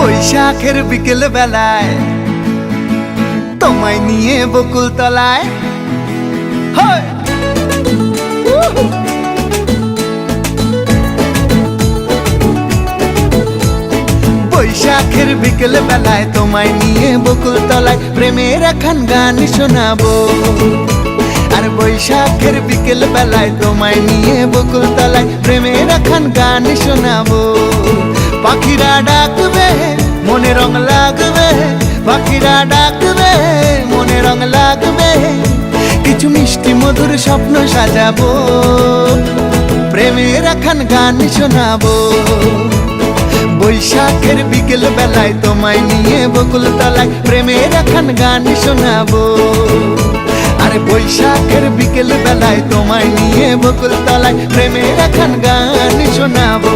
বৈশাখের বিকেল বেলায় তোমায় নিয়ে বকুল তলায় বৈশাখের বিকেল বেলায় তোমায় নিয়ে বকুল তলায় প্রেমের এখন গান শোনাবো। আর বৈশাখের বিকেল বেলায় তোমায় নিয়ে বকুল তলায় প্রেমের এখন গান শোনাবো। পাখিরা ডাকবে মনে রং লাগবে, পাখিরা ডাকবে মনে রং লাগবে, কিছু মিষ্টি মধুর স্বপ্ন সাজাবো, প্রেমের এখন গান শোনাবো। বৈশাখের বিকেল বেলায় তোমায় নিয়ে বকুল তলায় প্রেমের এখন গান শোনাবো। আর বৈশাখের বিকেল বেলায় তোমায় নিয়ে বকুল তলায় প্রেমের এখন গান শোনাবো।